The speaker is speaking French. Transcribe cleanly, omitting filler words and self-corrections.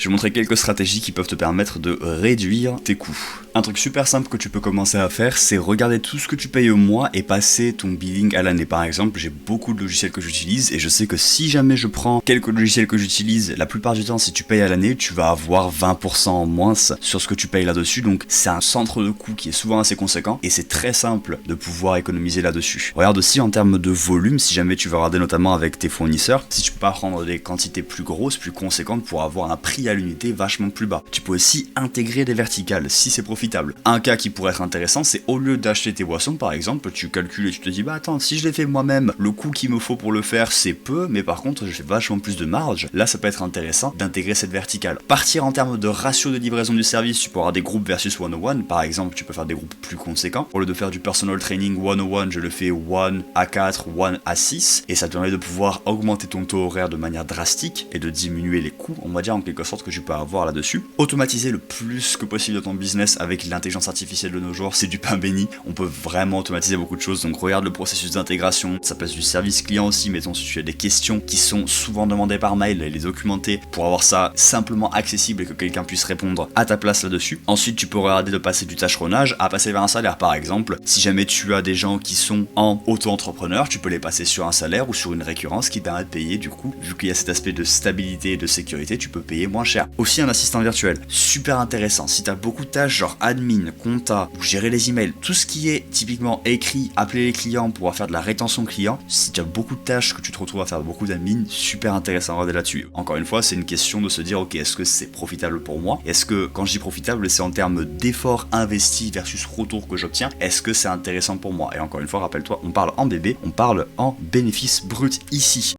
Je vais montrer quelques stratégies qui peuvent te permettre de réduire tes coûts. Un truc super simple que tu peux commencer à faire, c'est regarder tout ce que tu payes au mois et passer ton billing à l'année. Par exemple, j'ai beaucoup de logiciels que j'utilise et je sais que si jamais je prends quelques logiciels que j'utilise, la plupart du temps, si tu payes à l'année, tu vas avoir 20% en moins sur ce que tu payes là-dessus. Donc c'est un centre de coût qui est souvent assez conséquent et c'est très simple de pouvoir économiser là-dessus. Regarde aussi en termes de volume, si jamais tu veux regarder notamment avec tes fournisseurs, si tu peux pas prendre des quantités plus grosses, plus conséquentes pour avoir un prix à l'unité vachement plus bas. Tu peux aussi intégrer des verticales si c'est profitable. Un cas qui pourrait être intéressant, c'est au lieu d'acheter tes boissons par exemple, tu calcules et tu te dis bah attends, si je les fais moi-même, le coût qu'il me faut pour le faire c'est peu, mais par contre je fais vachement plus de marge. Là ça peut être intéressant d'intégrer cette verticale. Partir en termes de ratio de livraison du service, tu peux avoir des groupes versus 101, par exemple tu peux faire des groupes plus conséquents. Au lieu de faire du personal training 101, je le fais 1 à 4, 1 à 6, et ça te permet de pouvoir augmenter ton taux horaire de manière drastique et de diminuer les coûts, on va dire en quelque sorte que tu peux avoir là-dessus. Automatiser le plus que possible de ton business avec l'intelligence artificielle de nos jours, c'est du pain béni. On peut vraiment automatiser beaucoup de choses, donc regarde le processus d'intégration, ça passe du service client aussi, mettons si tu as des questions qui sont souvent demandées par mail, les documenter pour avoir ça simplement accessible et que quelqu'un puisse répondre à ta place là-dessus. Ensuite tu peux regarder de passer du tâcheronnage à passer vers un salaire par exemple. Si jamais tu as des gens qui sont en auto-entrepreneur, tu peux les passer sur un salaire ou sur une récurrence qui permet de payer du coup, vu qu'il y a cet aspect de stabilité et de sécurité, tu peux payer moins cher. Aussi un assistant virtuel, super intéressant, si tu as beaucoup de tâches genre admin, compta, ou gérer les emails, tout ce qui est typiquement écrit, appeler les clients, pouvoir faire de la rétention client, si tu as beaucoup de tâches que tu te retrouves à faire beaucoup d'admin, super intéressant à regarder là-dessus. Encore une fois, c'est une question de se dire ok, est-ce que c'est profitable pour moi? Est-ce que quand je dis profitable, c'est en termes d'efforts investis versus retour que j'obtiens? Est-ce que c'est intéressant pour moi? Et encore une fois, rappelle-toi, on parle en bébé, on parle en bénéfice brut ici.